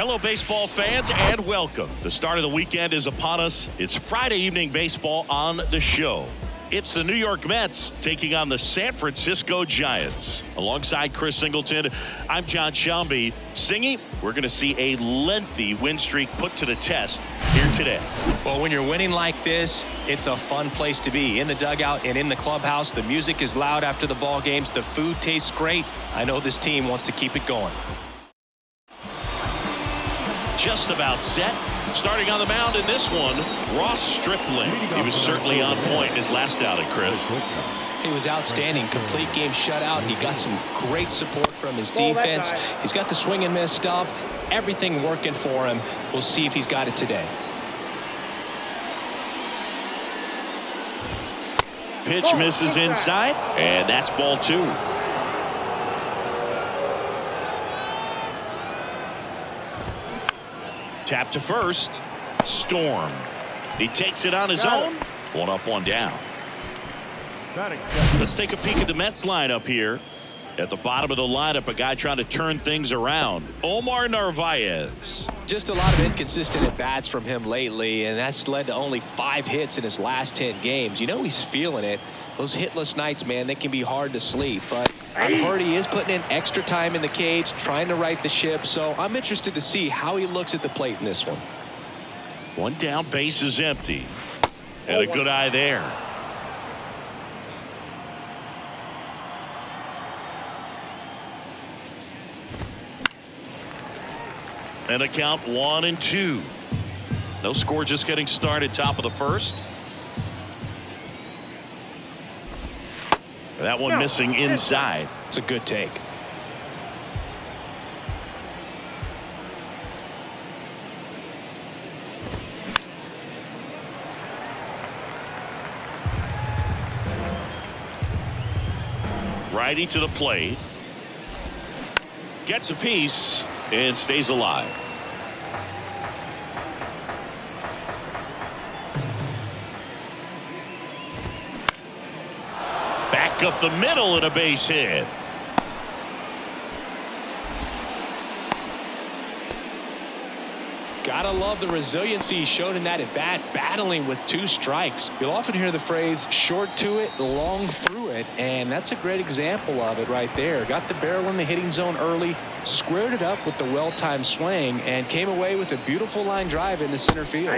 Hello, baseball fans, and welcome. The start of the weekend is upon us. It's Friday evening baseball on the show. It's the New York Mets taking on the San Francisco Giants. Alongside Chris Singleton, I'm John Shelby. Singy, we're going to see a lengthy win streak put to the test here today. Well, when you're winning like this, it's a fun place to be. In the dugout and in the clubhouse, the music is loud after the ball games. The food tastes great. I know this team wants to keep it going. Just about set. Starting on the mound in this one, Ross Stripling. He was certainly on point his last outing, Chris. He was outstanding. Complete game shutout. He got some great support from his defense. He's got the swing and miss stuff. Everything working for him. We'll see if he's got it today. Pitch misses inside, and that's ball 2. Tap to first. Storm. He takes it on his own. 1 up, 1 down. Let's take a peek at the Mets lineup here. At the bottom of the lineup, a guy trying to turn things around. Omar Narvaez. Just a lot of inconsistent at-bats from him lately, and that's led to only 5 hits in his last 10 games. You know he's feeling it. Those hitless nights, man, they can be hard to sleep. But I've heard he is putting in extra time in the cage, trying to right the ship. So I'm interested to see how he looks at the plate in this one. 1 down, base is empty. And a good eye there. And a count 1-2. No score, just getting started. Top of the first. That one missing inside. It's a good take. Righty to the plate. Gets a piece and stays alive. Back up the middle and a base hit. Gotta love the resiliency he showed in that at bat, battling with 2 strikes. You'll often hear the phrase short to it, long through it, and that's a great example of it right there. Got the barrel in the hitting zone early, squared it up with the well-timed swing, and came away with a beautiful line drive into center field.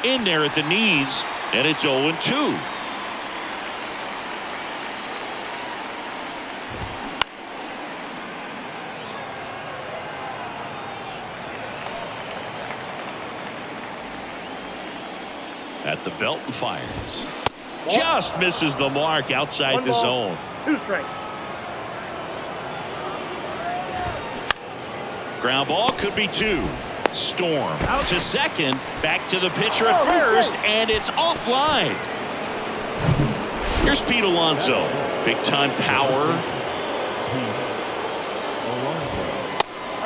In there at the knees, and it's 0-2. At the belt and fires. Just misses the mark outside the zone. 2 strikes. Ground ball could be 2. Storm out to second. Back to the pitcher at first, and it's offline. Here's Pete Alonso. Big time power.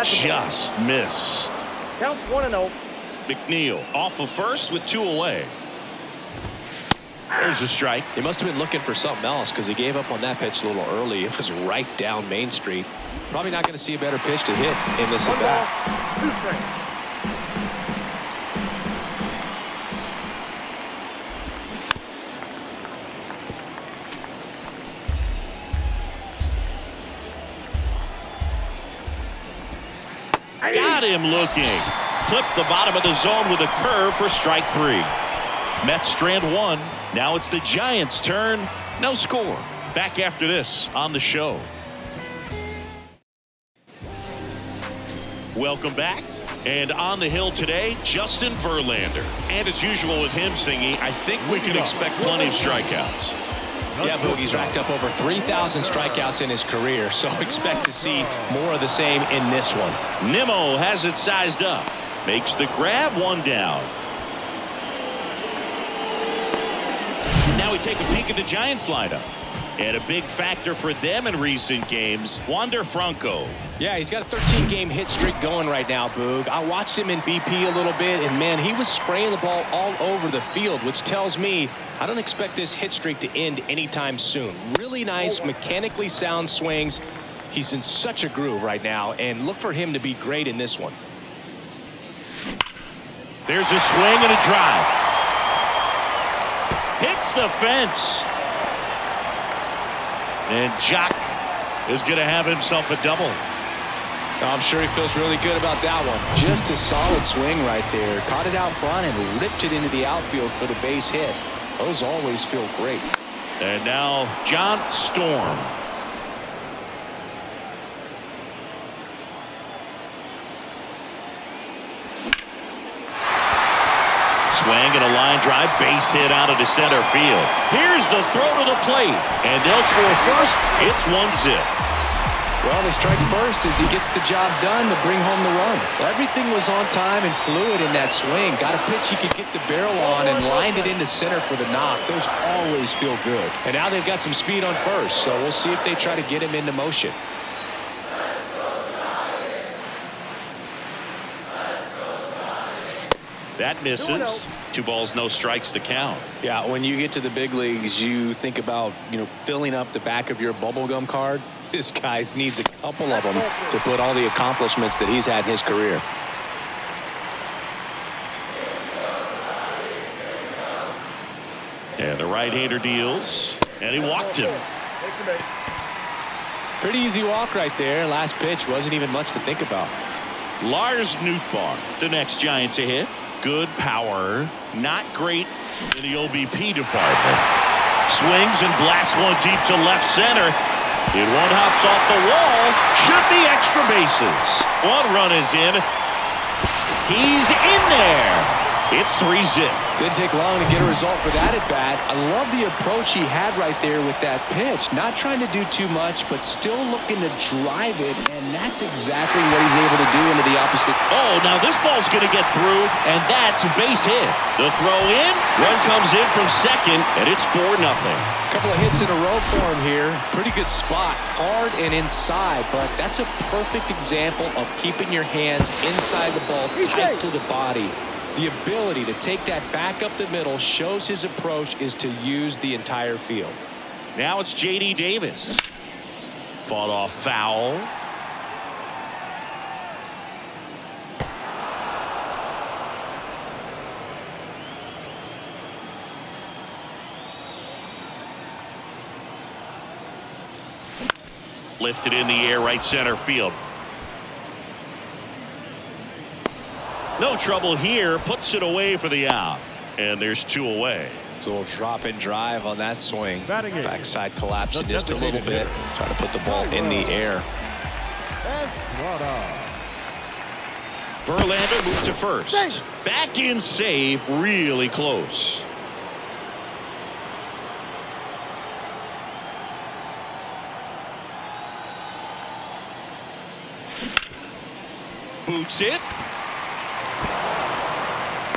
Just missed. Count 1-0. McNeil off of first with 2 away. There's a strike. He must have been looking for something else because he gave up on that pitch a little early. It was right down Main Street. Probably not going to see a better pitch to hit in this at bat. 2 strikes. Got him looking. Clipped the bottom of the zone with a curve for strike 3. Mets strand 1. Now it's the Giants' turn. No score. Back after this on the show. Welcome back. And on the hill today, Justin Verlander. And as usual with him singing, I think we can expect plenty of strikeouts. Yeah, Boogie's racked up over 3,000 strikeouts in his career, so expect to see more of the same in this one. Nimmo has it sized up. Makes the grab, 1 down. Now we take a peek at the Giants lineup. And a big factor for them in recent games, Wander Franco. Yeah, he's got a 13-game hit streak going right now, Boog. I watched him in BP a little bit, and, man, he was spraying the ball all over the field, which tells me I don't expect this hit streak to end anytime soon. Really nice, mechanically sound swings. He's in such a groove right now, and look for him to be great in this one. There's a swing and a drive. Hits the fence. And Jock is going to have himself a double. I'm sure he feels really good about that one. Just a solid swing right there. Caught it out front and ripped it into the outfield for the base hit. Those always feel great. And now John Storm. Swing and a line drive, base hit out of the center field. Here's the throw to the plate, and they'll score first. It's 1-0. Well, they strike first as he gets the job done to bring home the run. Everything was on time and fluid in that swing. Got a pitch he could get the barrel on and lined it into center for the knock. Those always feel good. And now they've got some speed on first, so we'll see if they try to get him into motion. That misses. 2 balls, no strikes to count. Yeah, when you get to the big leagues, you think about, filling up the back of your bubblegum card. This guy needs a couple of them to put all the accomplishments that he's had in his career. And the right-hander deals, and he walked him. Pretty easy walk right there. Last pitch wasn't even much to think about. Lars Nootbaar, the next Giant to hit. Good power, not great in the OBP department. Swings and blasts one deep to left center. It one hops off the wall. Should be extra bases. 1 run is in. He's in there. It's 3-0. Didn't take long to get a result for that at bat. I love the approach he had right there with that pitch. Not trying to do too much, but still looking to drive it, and that's exactly what he's able to do into the opposite. Oh, now this ball's going to get through, and that's a base hit. The throw in, run comes in from second, and it's 4-0. A couple of hits in a row for him here. Pretty good spot, hard and inside, but that's a perfect example of keeping your hands inside the ball, tight to the body. The ability to take that back up the middle shows his approach is to use the entire field. Now it's J.D. Davis. Fought off foul. Lifted in the air, right center field. No trouble here, puts it away for the out. And there's 2 away. It's a little drop and drive on that swing. Backside collapsing just a little bit. Try to put the ball in the air. Verlander moved to first. Back in safe, really close. Boots it.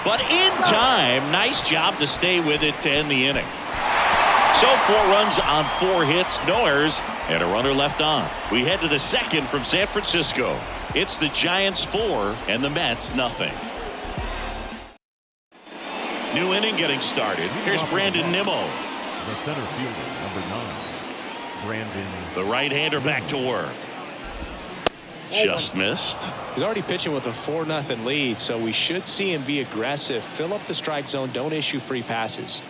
But in time, nice job to stay with it to end the inning. So 4 runs on 4 hits, no errors, and a runner left on. We head to the second from San Francisco. It's the Giants 4 and the Mets nothing. New inning getting started. Here's Brandon Nimmo. The center fielder, number 9, Brandon. The right-hander back to work. Just missed. He's already pitching with a 4-0 lead, so we should see him be aggressive. Fill up the strike zone. Don't issue free passes.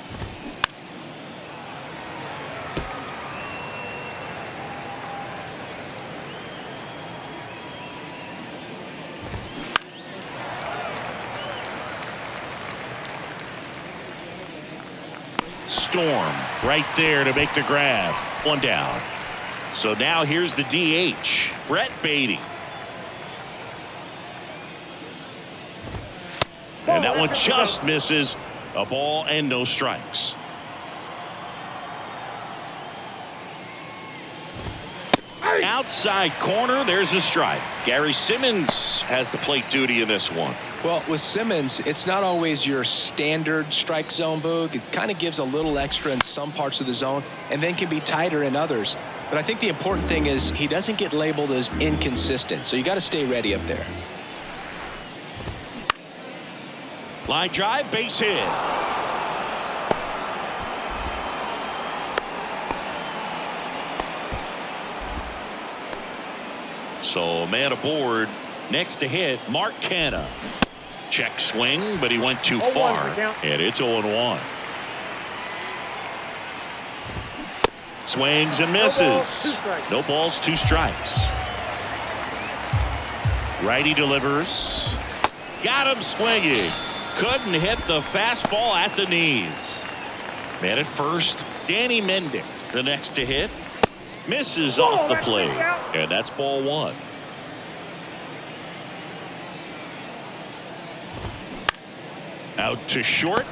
Storm right there to make the grab. 1 down. So now here's the DH, Brett Baty. And that one just misses. A ball and no strikes. Outside corner, there's a strike. Gary Simmons has the plate duty in this one. Well, with Simmons, it's not always your standard strike zone, Boog. It kind of gives a little extra in some parts of the zone and then can be tighter in others. But I think the important thing is he doesn't get labeled as inconsistent, so you got to stay ready up there. Line drive, base hit. So man aboard. Next to hit, Mark Canha. Check swing, but he went too far, and it's 0-1. Swings and misses. No balls, 2 strikes. Righty delivers. Got him swinging. Couldn't hit the fastball at the knees. Man at first, Danny Mendick, the next to hit. Misses off the plate, and that's ball 1. Out to short.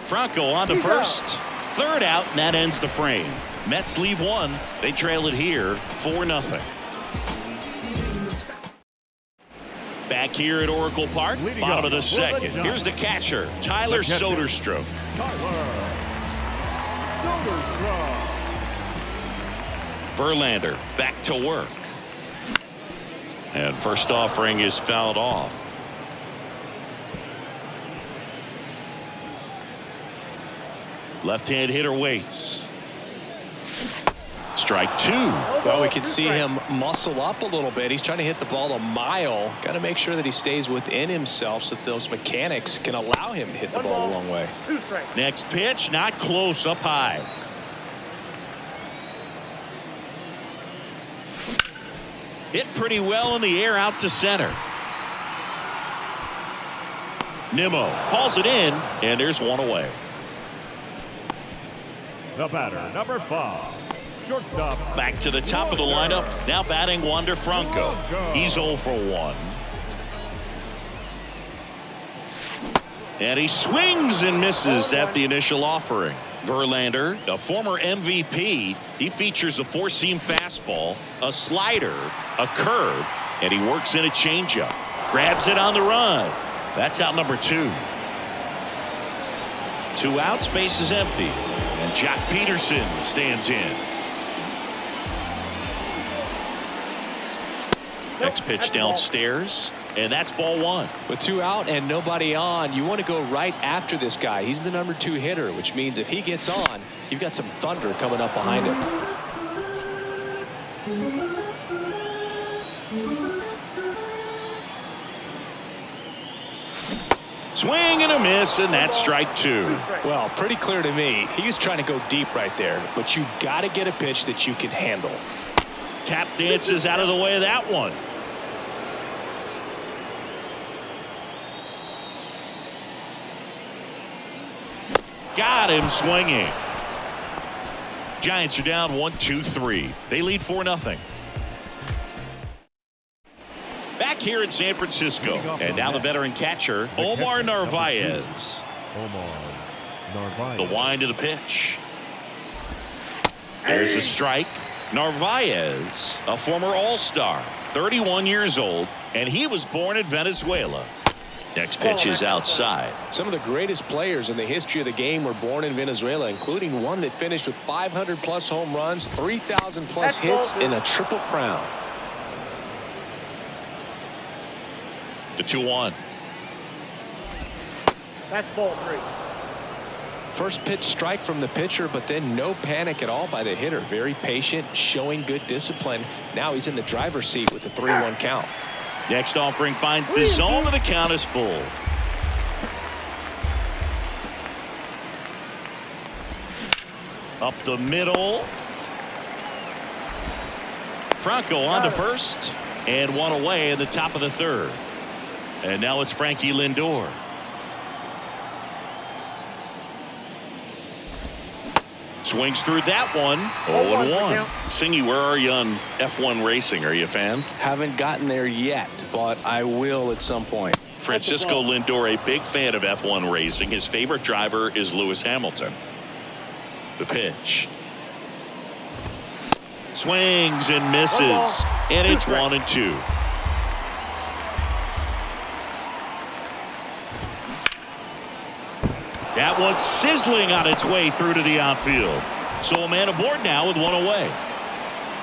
Franco on to first. Third out, and that ends the frame. Mets leave 1. They trail it here 4-0. Back here at Oracle Park, bottom of the second. Here's the catcher, Tyler Soderstrom. Verlander back to work. And first offering is fouled off. Left-hand hitter waits. Strike 2. Well, we can see him muscle up a little bit. He's trying to hit the ball a mile. Got to make sure that he stays within himself so that those mechanics can allow him to hit the ball a long way. Next pitch, not close, up high. Hit pretty well in the air out to center. Nimmo hauls it in, and there's 1 away. The batter, number 5, shortstop. Back to the top of the lineup. Now batting Wander Franco. He's 0 for 1. And he swings and misses at the initial offering. Verlander, a former MVP, he features a 4-seam fastball, a slider, a curve, and he works in a changeup. Grabs it on the run. That's out number 2. 2 outs, base is empty. And Jack Peterson stands in. Next pitch downstairs, and that's ball 1. With 2 out and nobody on, you want to go right after this guy. He's the number 2 hitter, which means if he gets on, you've got some thunder coming up behind him. Swing and a miss, and that's strike 2. Well, pretty clear to me. He was trying to go deep right there, but you got to get a pitch that you can handle. Tap dances out of the way of that one. Got him swinging. Giants are down 1-2-3. They lead 4-0. Back here in San Francisco, and now the veteran catcher, Omar Narvaez. The wind of the pitch. There's a strike. Narvaez, a former All-Star, 31 years old, and he was born in Venezuela. Next pitch is outside. Some of the greatest players in the history of the game were born in Venezuela, including one that finished with 500-plus home runs, 3,000-plus hits, and a triple crown. The 2-1. That's ball 3. First pitch strike from the pitcher, but then no panic at all by the hitter. Very patient, showing good discipline. Now he's in the driver's seat with the 3-1 count. Next offering finds the zone, and the count is full. Up the middle. Franco on to first, and 1 away in the top of the 3rd. And now it's Frankie Lindor. Swings through that one. 0-1. Singy, where are you on F1 racing? Are you a fan? Haven't gotten there yet, but I will at some point. Francisco Lindor, a big fan of F1 racing. His favorite driver is Lewis Hamilton. The pitch. Swings and misses. And it's 1-2. That one's sizzling on its way through to the outfield. So a man aboard now with 1 away.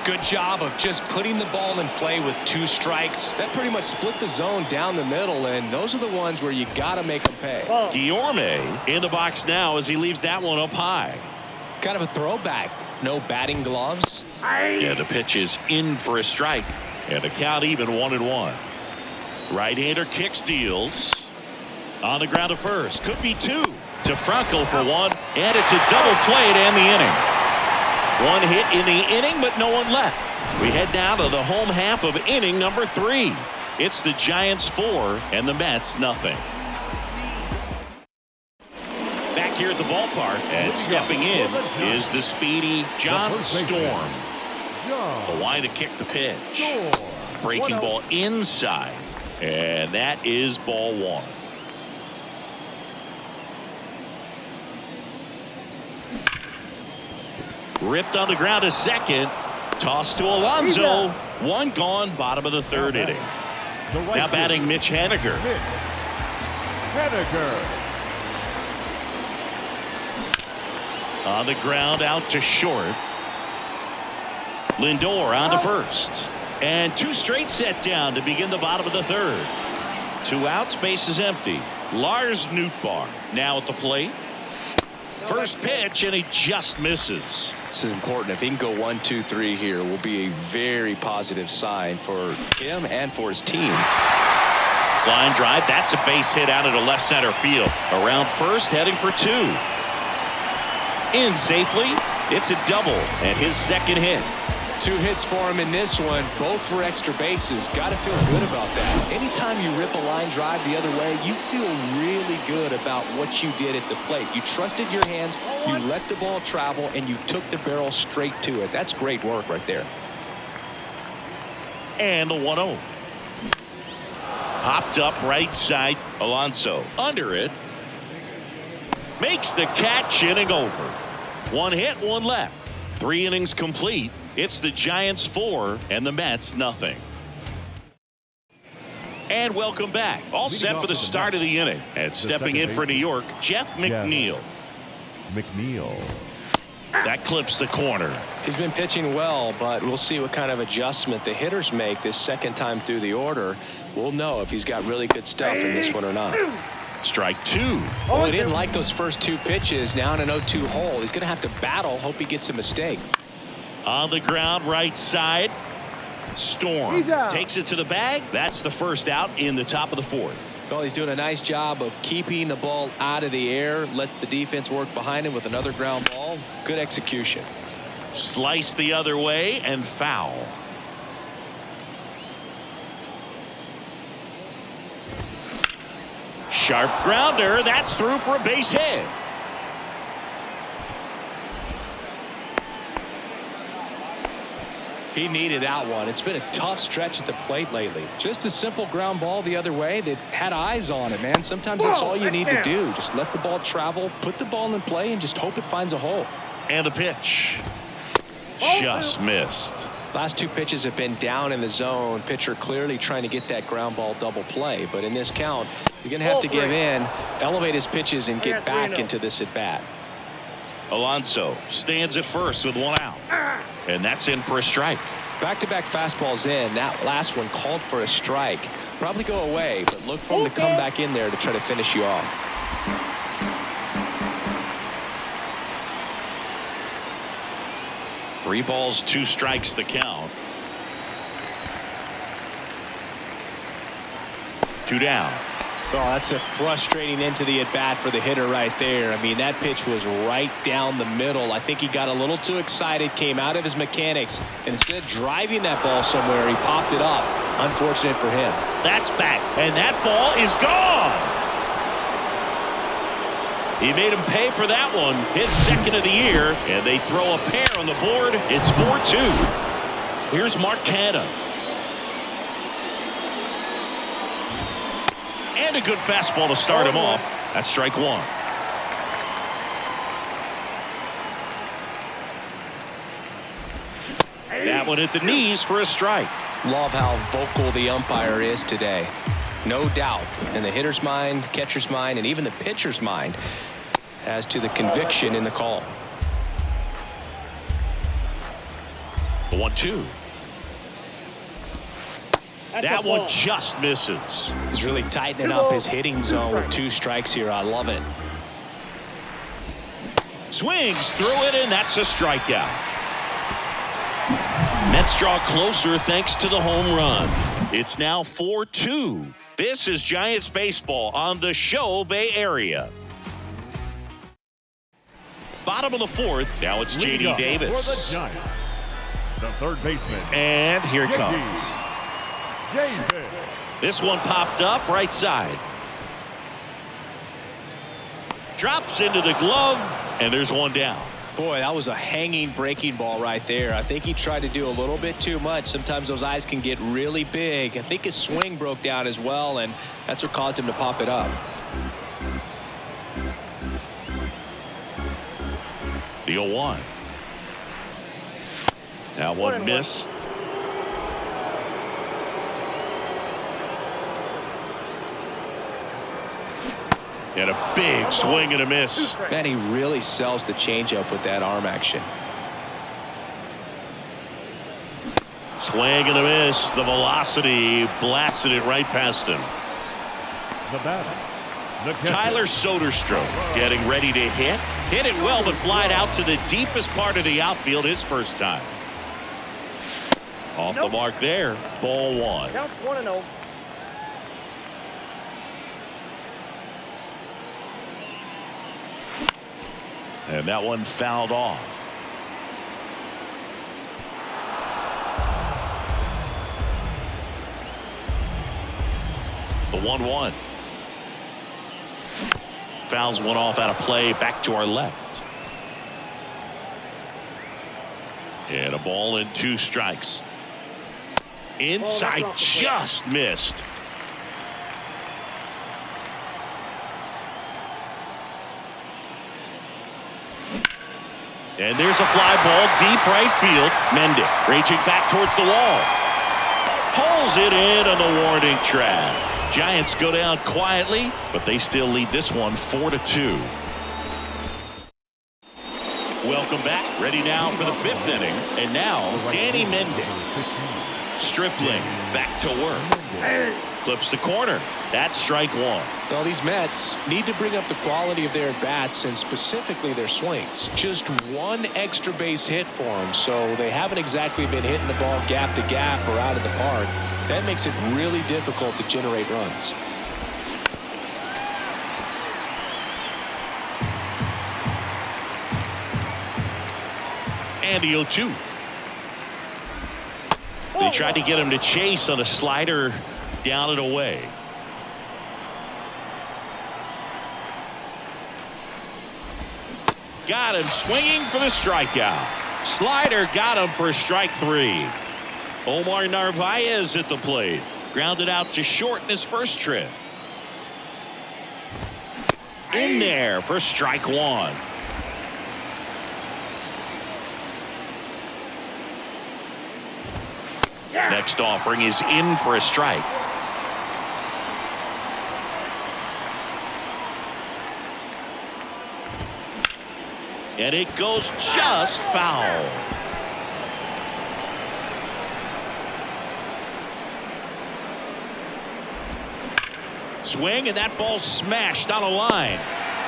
Good job of just putting the ball in play with 2 strikes. That pretty much split the zone down the middle, and those are the ones where you got to make them pay. Guillorme in the box now as he leaves that one up high. Kind of a throwback. No batting gloves. Yeah, the pitch is in for a strike. And the count even 1-1. Right-hander kicks, deals. On the ground to first. Could be two. To Franco for one. And it's a double play to end the inning. One hit in the inning, but no one left. We head now to the home half of inning number 3. It's the Giants 4 and the Mets nothing. Back here at the ballpark, and stepping in is the speedy John Storm. A line to kick the pitch. Breaking ball inside. And that is ball 1. Ripped on the ground to second. Tossed to Alonso. One gone, bottom of the 3rd inning. Now batting Mitch Haniger. On the ground, out to short. Lindor on to first. And 2 straight set down to begin the bottom of the 3rd. 2 outs, base is empty. Lars Nootbaar now at the plate. First pitch, and he just misses. This is important. If he can go 1, 2, 3 here, will be a very positive sign for him and for his team. Line drive. That's a base hit out into left center field. Around first, heading for 2. In safely. It's a double and his 2nd hit. 2 hits for him in this one, both for extra bases. Got to feel good about that. Anytime you rip a line drive the other way, you feel really good about what you did at the plate. You trusted your hands, you let the ball travel, and you took the barrel straight to it. That's great work right there. And the 1-0. Hopped up right side. Alonso under it. Makes the catch, inning over. 1 hit, 1 left. 3 innings complete. It's the Giants 4 and the Mets nothing. And welcome back. All set for the start of the inning. And stepping in for New York, Jeff McNeil. That clips the corner. He's been pitching well, but we'll see what kind of adjustment the hitters make this 2nd time through the order. We'll know if he's got really good stuff in this one or not. Strike 2. Well, he didn't like those first 2 pitches. Now in an 0-2 hole. He's going to have to battle. Hope he gets a mistake. On the ground, right side. Storm takes it to the bag. That's the first out in the top of the 4th. Well, he's doing a nice job of keeping the ball out of the air. Lets the defense work behind him with another ground ball. Good execution. Slice the other way and foul. Sharp grounder. That's through for a base hit. He needed that one. It's been a tough stretch at the plate lately. Just a simple ground ball the other way that had eyes on it, man. Sometimes that's all you need to do. Just let the ball travel, put the ball in play, and just hope it finds a hole. And a pitch. Just missed. Last 2 pitches have been down in the zone. Pitcher clearly trying to get that ground ball double play. But in this count, he's going to have to give in, elevate his pitches, and get back into this at bat. Alonso stands at first with 1 out. And that's in for a strike. Back-to-back fastballs in. That last one called for a strike. Probably go away, but look for him to come back in there to try to finish you off. 3 balls, 2 strikes the count. 2 down. Oh, that's a frustrating end to the at-bat for the hitter right there. I mean, that pitch was right down the middle. I think he got a little too excited, came out of his mechanics, and instead of driving that ball somewhere, he popped it up. Unfortunate for him. That's back, and that ball is gone. He made him pay for that one, his 2nd of the year, and they throw a pair on the board. It's 4-2. Here's Mark Canha. And a good fastball to start him off. That's strike 1. That one at the knees for a strike. Love how vocal the umpire is today. No doubt in the hitter's mind, catcher's mind, and even the pitcher's mind as to the conviction in the call. The 1-2. That one just misses. He's really tightening up his hitting zone with 2 strikes here. I love it. Swings through it, and that's a strikeout. Mets draw closer thanks to the home run. It's now 4-2. This is Giants baseball on the Show Bay Area. Bottom of the fourth. Now it's J.D. Davis. For the Giants, the third baseman. And here it comes. Davis. This one popped up right side. Drops into the glove, and there's one down. Boy, that was a hanging breaking ball right there. I think he tried to do a little bit too much. Sometimes those eyes can get really big. I think his swing broke down as well, and that's what caused him to pop it up. The 0-1. That one missed. And a big swing and a miss. Man, he really sells the changeup with that arm action. Swing and a miss. The velocity blasted it right past him. The batter. The catcher. Tyler Soderstrom getting ready to hit. Hit it well, but flied out to the deepest part of the outfield his first time. Off the mark there. Ball one. Count 1-0. And that one fouled off. The 1-1. Fouls one off out of play, back to our left. And a ball and 2 strikes. Inside, just missed. And there's a fly ball deep right field. Mendick raging back towards the wall. Pulls it in on the warning track. Giants go down quietly, but they still lead this one 4-2. Welcome back. Ready now for the 5th inning. And now Danny Mendick. Stripling back to work. Clips the corner. That's strike one. Well, these Mets need to bring up the quality of their bats and specifically their swings. Just one extra base hit for them, so they haven't exactly been hitting the ball gap to gap or out of the park. That makes it really difficult to generate runs. And the 0-2. They tried to get him to chase on a slider down and away. Got him swinging for the strikeout. Slider got him for strike 3. Omar Narvaez at the plate. Grounded out to short in his first trip. In there for strike 1. Next offering is in for a strike. And it goes just foul. Swing, and that ball smashed on a line.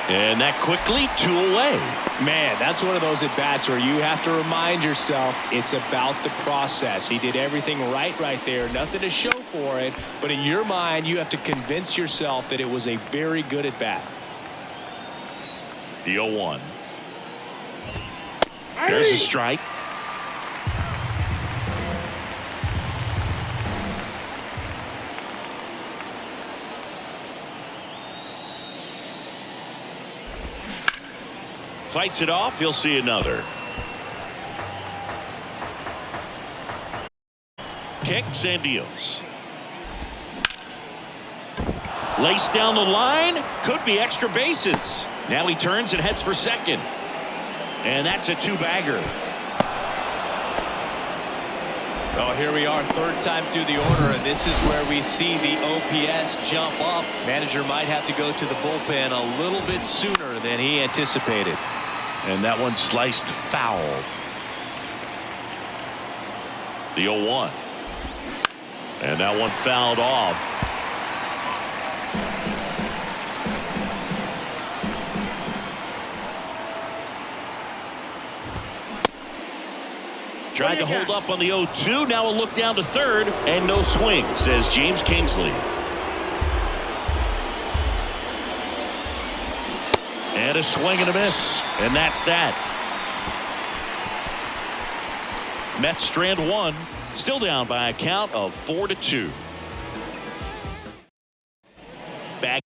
And that quickly 2 away. Man, that's one of those at-bats where you have to remind yourself it's about the process. He did everything right there. Nothing to show for it. But in your mind, you have to convince yourself that it was a very good at-bat. The 0-1. There's a strike. Fights it off. He'll see another. Kicks and deals. Laced down the line. Could be extra bases. Now he turns and heads for second. And that's a 2-bagger. Well, here we are, 3rd time through the order, and this is where we see the OPS jump up. Manager might have to go to the bullpen a little bit sooner than he anticipated. And that one sliced foul. The 0-1. And that one fouled off. Tried to hold up on the 0-2. Now a look down to third. And no swing, says James Kingsley. And a swing and a miss. And that's that. Mets strand one. Still down by a count of 4-2. Back.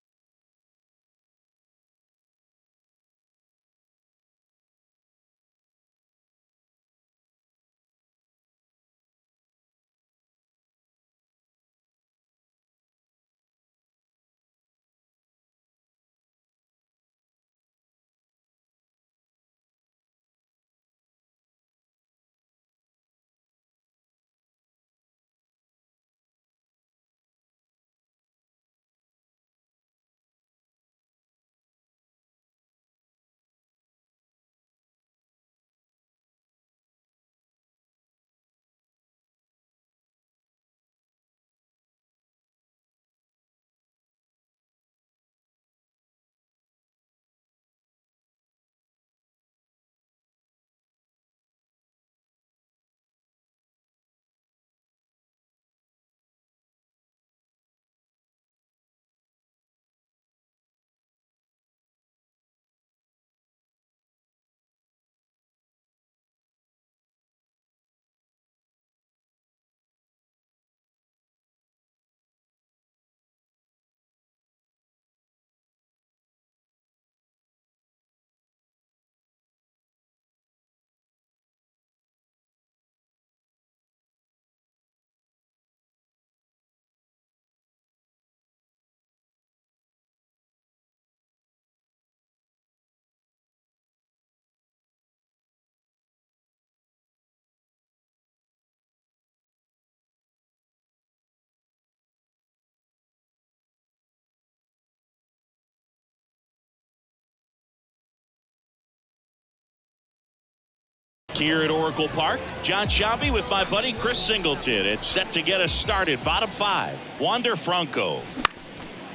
Here at Oracle Park, John Sciambi with my buddy Chris Singleton. It's set to get us started. Bottom five. Wander Franco.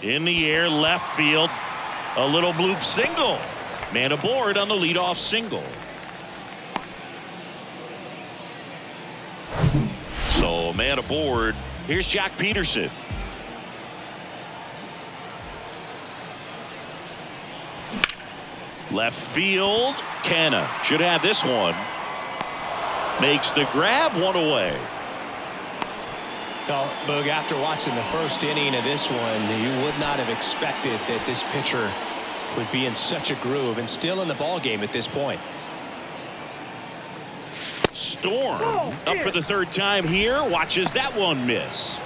In the air, left field. A little bloop single. Man aboard on the leadoff single. So, man aboard. Here's Jock Peterson. Left field. Canna should have this one. Makes the grab, one away. Well, Boog, after watching the first inning of this one, you would not have expected that this pitcher would be in such a groove and still in the ball game at this point. Storm up for the third time here. Watches that one miss.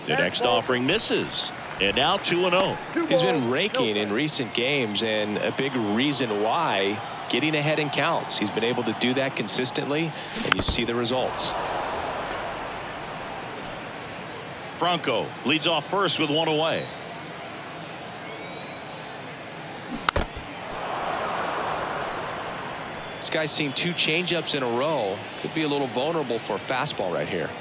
The next offering misses. And now 2-0. He's been raking in recent games, and a big reason why, getting ahead in counts. He's been able to do that consistently, and you see the results. Franco leads off first with one away. This guy's seen two changeups in a row. Could be a little vulnerable for a fastball right here.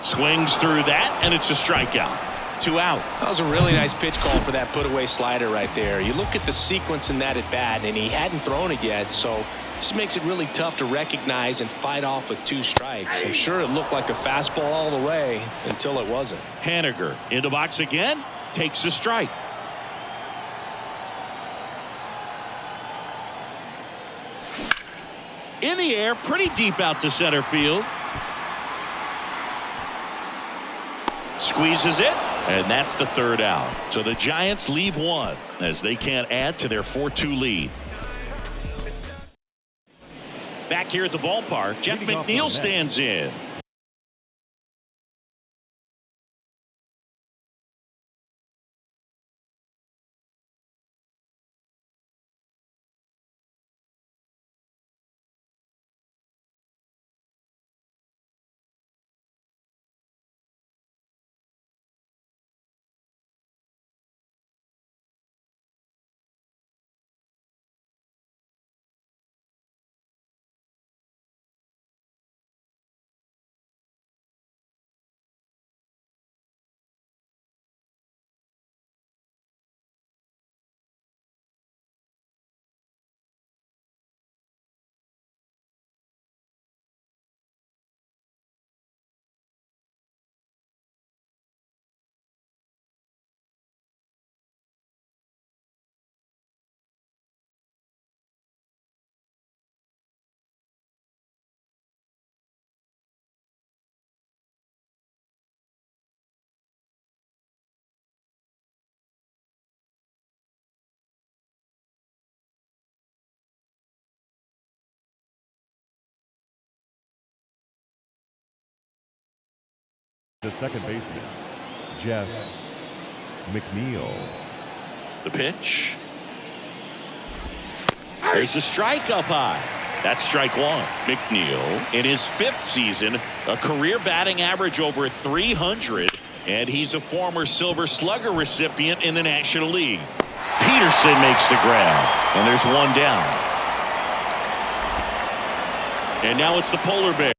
Swings through that, and it's a strikeout. 2 out. That was a really nice pitch call for that put-away slider right there. You look at the sequence in that at bat, and he hadn't thrown it yet, so this makes it really tough to recognize and fight off with 2 strikes. I'm sure it looked like a fastball all the way until it wasn't. Haniger in the box again, takes a strike. In the air, pretty deep out to center field. Squeezes it, and that's the 3rd out. So the Giants leave one as they can't add to their 4-2 lead. Back here at the ballpark, Jeff McNeil stands in. The second baseman, Jeff McNeil. The pitch. There's a strike up high. That's strike one. McNeil, in his 5th season, a career batting average over 300, and he's a former Silver Slugger recipient in the National League. Peterson makes the grab, and there's one down. And now it's the Polar Bear.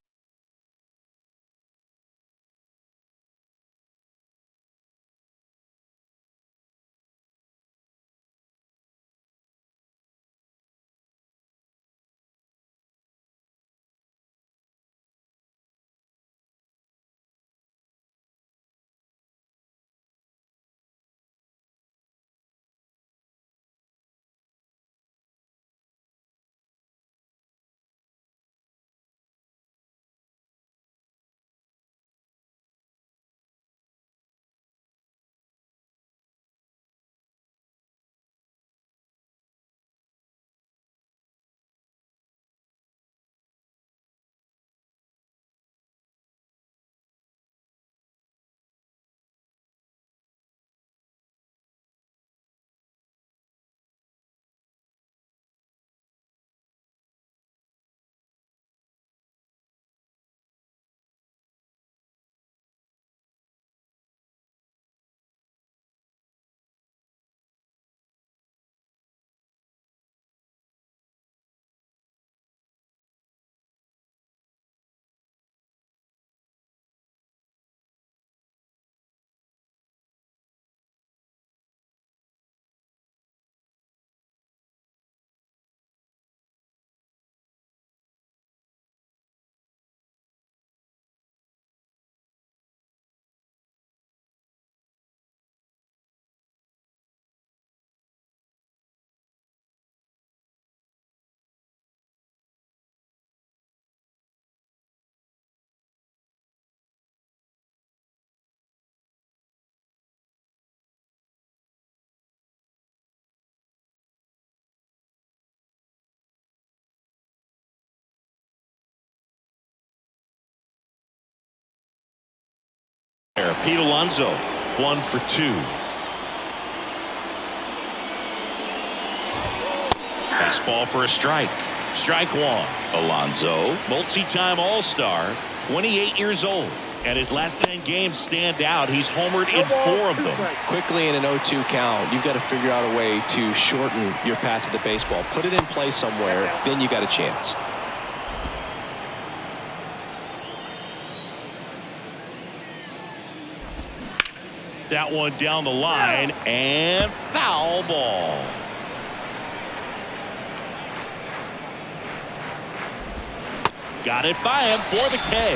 Pete Alonso, 1 for 2. Fastball for a strike. Strike one. Alonso, multi-time All-Star, 28 years old. And his last 10 games stand out. He's homered in 4 of them. Quickly in an 0-2 count, you've got to figure out a way to shorten your path to the baseball. Put it in play somewhere, then you got a chance. That one down the line, and foul ball. Got it by him for the K.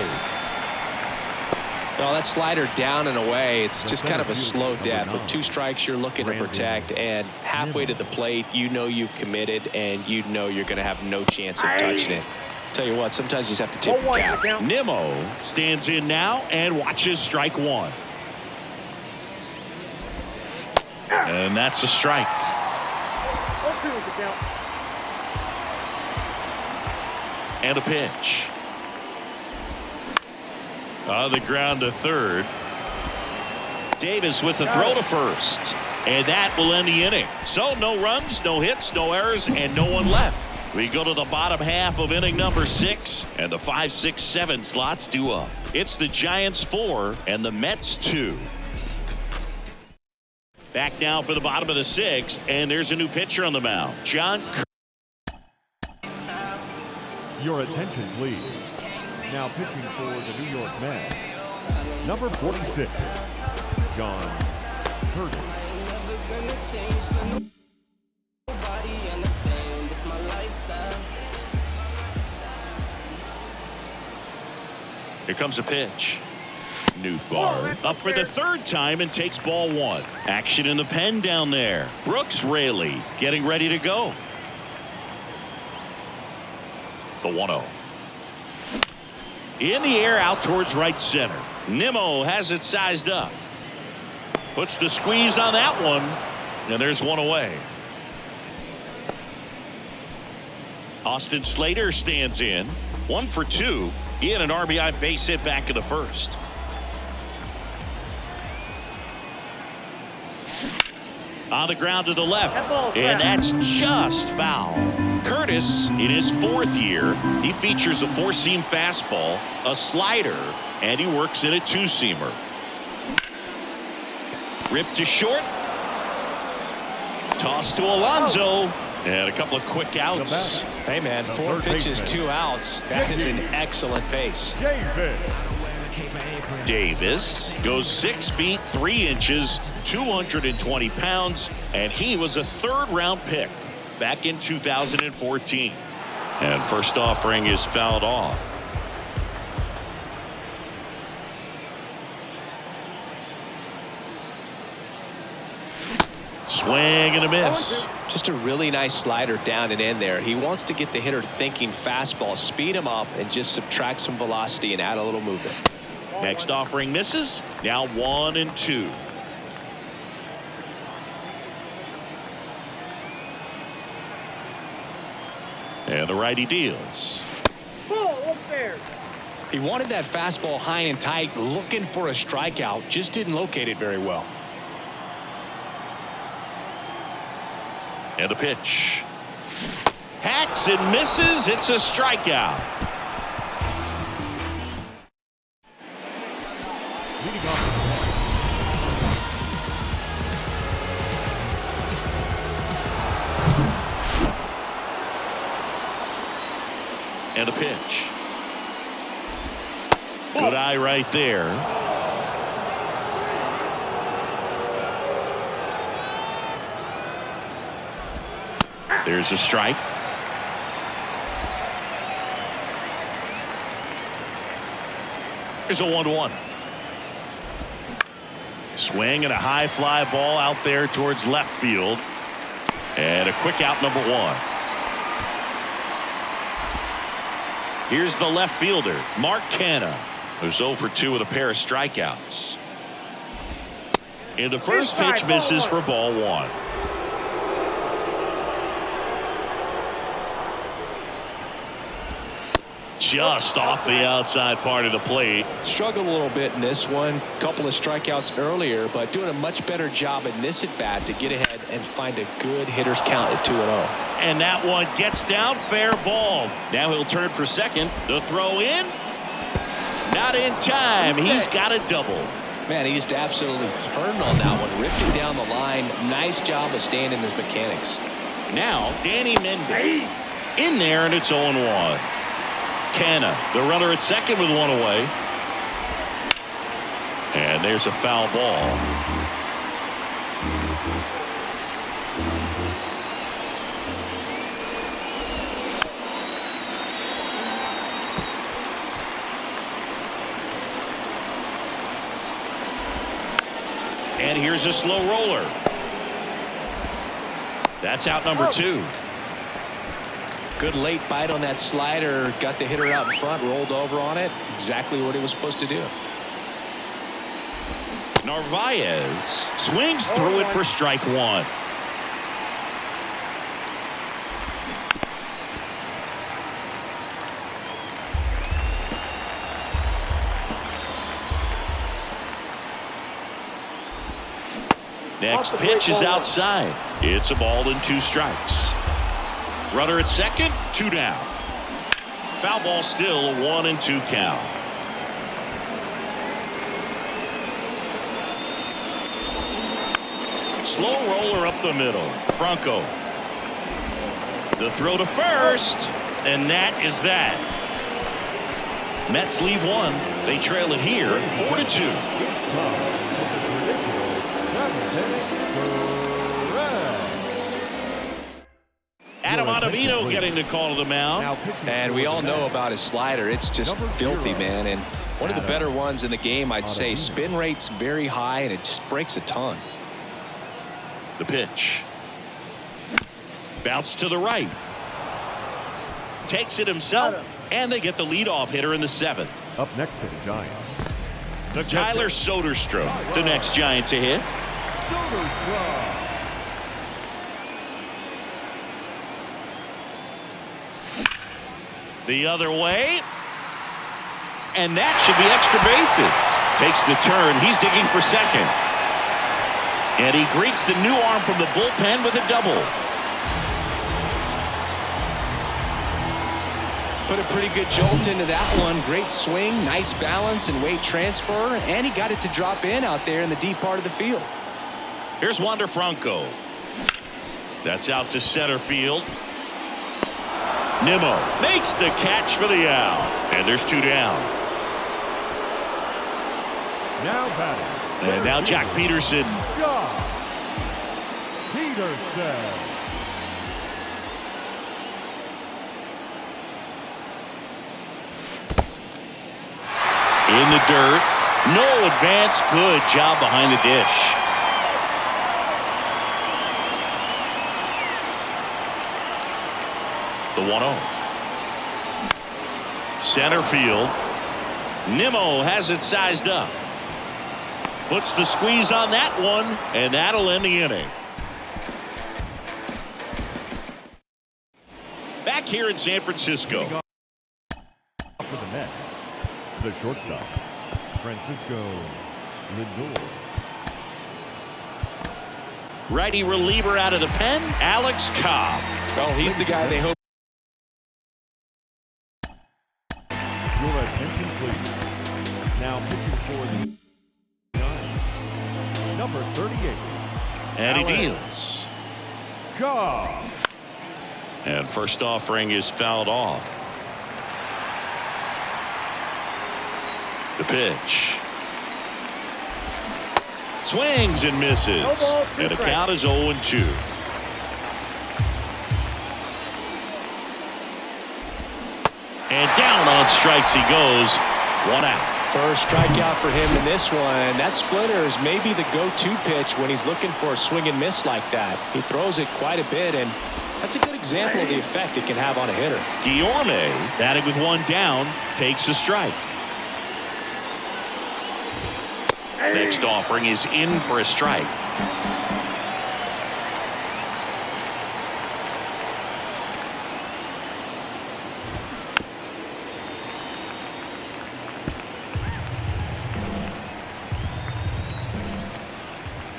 No, that slider down and away, it's just kind of a slow death. With 2 strikes, you're looking to protect, and halfway to the plate, you know you've committed, and you know you're going to have no chance of touching it. Tell you what, sometimes you just have to tip your cap. Nimmo stands in now and watches strike one. And that's a strike. And a pitch. On the ground to third. Davis with the throw to first. And that will end the inning. So no runs, no hits, no errors, and no one left. We go to the bottom half of inning number 6, and the 5, 6, 7 slots due up. It's the Giants 4 and the Mets 2. Back now for the bottom of the 6th, and there's a new pitcher on the mound. John Kerr. Your attention, please. Now pitching for the New York Mets, number 46, John Curtis. Here comes a pitch. Nootbaar up for the 3rd time and takes ball 1. Action in the pen down there. Brooks Raley getting ready to go. The 1-0. In the air out towards right center. Nimmo has it sized up. Puts the squeeze on that one. And there's one away. Austin Slater stands in. 1 for 2. In an RBI base hit back in the 1st. On the ground to the left, and that's just foul. Curtis, in his 4th year, he features a 4-seam fastball, a slider, and he works in a 2-seamer. Ripped to short. Toss to Alonso. And a couple of quick outs. Hey, man, 4 pitches, 2 outs. That is an excellent pace. Davis goes 6 feet 3 inches, 220 pounds, and he was a 3rd-round pick back in 2014. And first offering is fouled off. Swing and a miss. Just a really nice slider down and in there. He wants to get the hitter thinking fastball, speed him up, and just subtract some velocity and add a little movement. Next offering misses. Now 1-2. And the righty deals. He wanted that fastball high and tight, looking for a strikeout, just didn't locate it very well. And a pitch. Hacks and misses. It's a strikeout. Leading off. And a pitch. Good eye right there. There's a strike. There's a 1-1. Swing and a high fly ball out there towards left field. And a quick out, number 1. Here's the left fielder, Mark Canha, who's 0 for 2 with a pair of strikeouts. And the first pitch misses for ball 1. Just off the outside part of the plate. Struggled a little bit in this one. Couple of strikeouts earlier, but doing a much better job in this at bat to get ahead and find a good hitter's count at 2-0. And that one gets down, fair ball. Now he'll turn for second. The throw in. Not in time. He's got a double. Man, he just absolutely turned on that one. Ripped it down the line. Nice job of staying in his mechanics. Now Danny Mendick in there, and it's 0-1. Canha, the runner at second with 1 away. And there's a foul ball. And here's a slow roller. That's out number 2. Good late bite on that slider. Got the hitter out in front, rolled over on it. Exactly what he was supposed to do. Narvaez swings through it for strike 1. Next pitch is outside. It's a ball and 2 strikes. Runner at second, 2 down. Foul ball still, a 1-2 count. Slow roller up the middle. Franco. The throw to first, and that is that. Mets lead 1. They trail it here, 4-2. Adam Ottavino getting the call to the mound. And we all know about his slider. It's just filthy, man. And one of the better ones in the game, I'd say. Spin rate's very high, and it just breaks a ton. The pitch. Bounce to the right. Takes it himself, and they get the leadoff hitter in the 7th. Up next for the Giants, the Tyler Soderstrom, the next Giant to hit. The other way. And that should be extra bases. Takes the turn. He's digging for second. And he greets the new arm from the bullpen with a double. Put a pretty good jolt into that one. Great swing, nice balance and weight transfer, and he got it to drop in out there in the deep part of the field. Here's Wander Franco. That's out to center field. Nimmo makes the catch for the out. And there's 2 down. Now batting. And now Jack Peterson. Josh Peterson. In the dirt. No advance. Good job behind the dish. The 1-0. Center field. Nimmo has it sized up. Puts the squeeze on that one, and that'll end the inning. Back here in San Francisco. For the Mets, the shortstop, Francisco Lindor. Righty reliever out of the pen, Alex Cobb. Well, he's the guy they hope. Your attention, please. Now pitching for the Giants, number 38. And he Alex deals. Cobb. And first offering is fouled off. The pitch. Swings and misses. And the count is 0-2. And down on strikes he goes. 1 out. First strikeout for him in this one. That splitter is maybe the go-to pitch when he's looking for a swing and miss like that. He throws it quite a bit, and that's a good example of the effect it can have on a hitter. Guillorme, batting with 1 down, takes a strike. Next offering is in for a strike.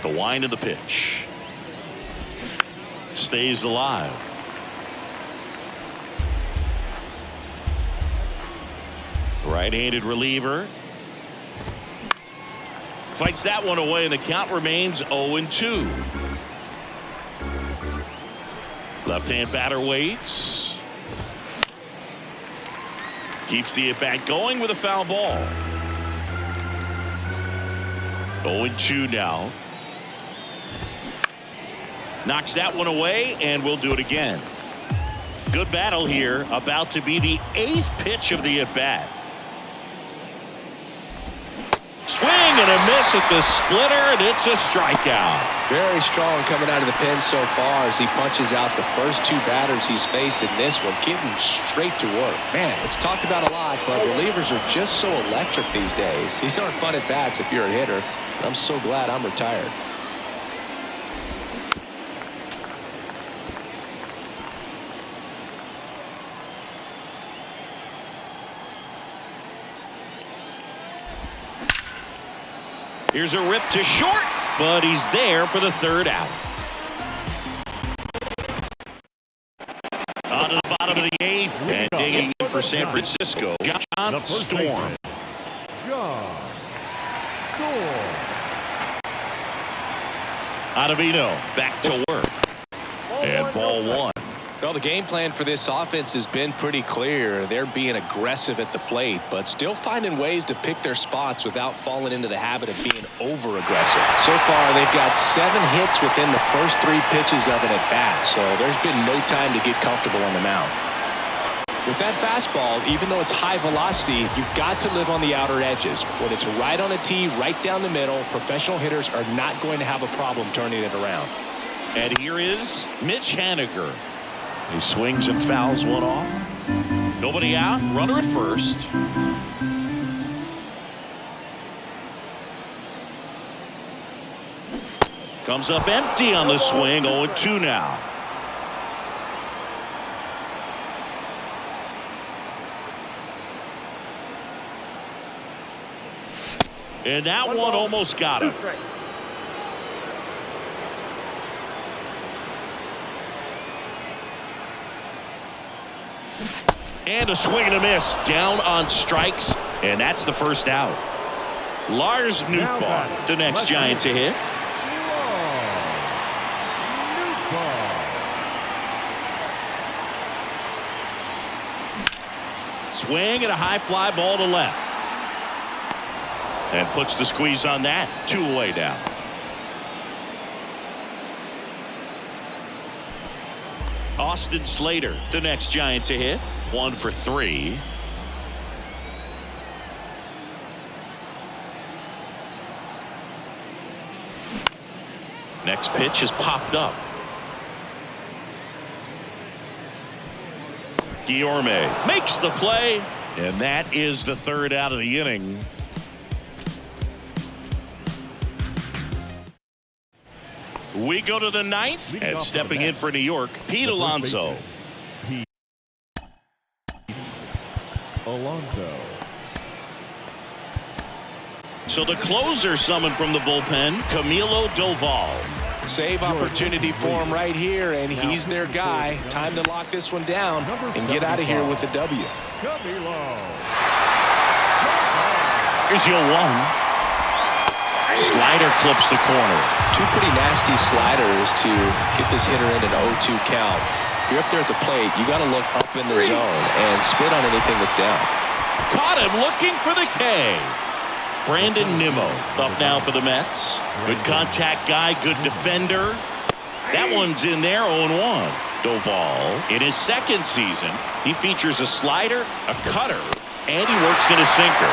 The wind of the pitch. Stays alive. Right-handed reliever. Fights that one away, and the count remains 0-2. Left-hand batter waits. Keeps the at-bat going with a foul ball. 0-2 now. Knocks that one away, and we'll do it again. Good battle here. About to be the 8th pitch of the at-bat. Swing and a miss at the splitter, and it's a strikeout. Very strong coming out of the pen so far as he punches out the first 2 batters he's faced in this one, getting straight to work. Man, it's talked about a lot, but relievers are just so electric these days. These aren't fun at bats if you're a hitter. I'm so glad I'm retired. Here's a rip to short, but he's there for the 3rd out. On to the bottom of the 8th, and digging in for San Francisco, John Storm. John Storm. Ottavino back to work. And ball 1. Well, the game plan for this offense has been pretty clear. They're being aggressive at the plate, but still finding ways to pick their spots without falling into the habit of being over-aggressive. So far, they've got 7 hits within the first 3 pitches of an at-bat, so there's been no time to get comfortable on the mound. With that fastball, even though it's high velocity, you've got to live on the outer edges. When it's right on a tee, right down the middle, professional hitters are not going to have a problem turning it around. And here is Mitch Haniger. He swings and fouls one off. Nobody out. Runner at first. Comes up empty on the swing. 0-2 now. And that one almost got him. And a swing and a miss. Down on strikes. And that's the first out. Lars Nootbaar, the next Giant to hit. Swing and a high fly ball to left. And puts the squeeze on that. 2 away now. Austin Slater, the next Giant to hit. 1 for 3. Next pitch is popped up. Guillorme makes the play, and that is the 3rd out of the inning. We go to the 9th, and stepping in for New York, Pete Alonso. So the closer summoned from the bullpen, Camilo Doval. Save opportunity for him right here, and he's their guy. Time to lock this one down and get out of here with the W. Here's your 1. Slider clips the corner. 2 pretty nasty sliders to get this hitter in an 0-2 count. You're up there at the plate. You got to look up in the zone and spit on anything that's down. Caught him looking for the K. Brandon Nimmo up now for the Mets. Good contact guy, good defender. That one's in there, 0-1. Doval, in his 2nd season, he features a slider, a cutter, and he works in a sinker.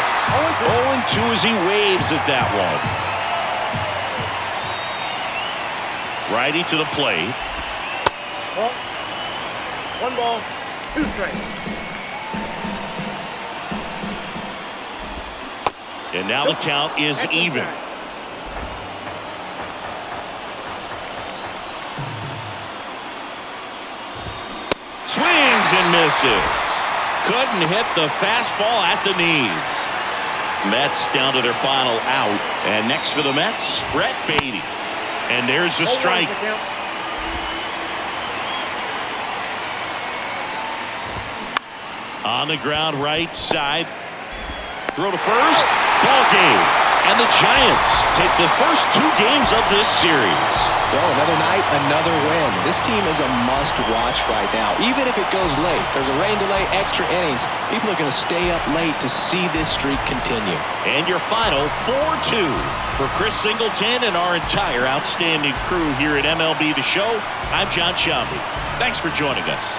0-2 as he waves at that one. Righty to the plate. 1 ball, 2 strikes. And now the count is even. Swings and misses. Couldn't hit the fastball at the knees. Mets down to their final out. And next for the Mets, Brett Baty. And there's the strike. On the ground right side. Throw to first. Ball game. And the Giants take the first 2 games of this series. Well, another night, another win. This team is a must-watch right now. Even if it goes late, there's a rain delay, extra innings. People are going to stay up late to see this streak continue. And your final 4-2 for Chris Singleton and our entire outstanding crew here at MLB The Show. I'm John Sciambi. Thanks for joining us.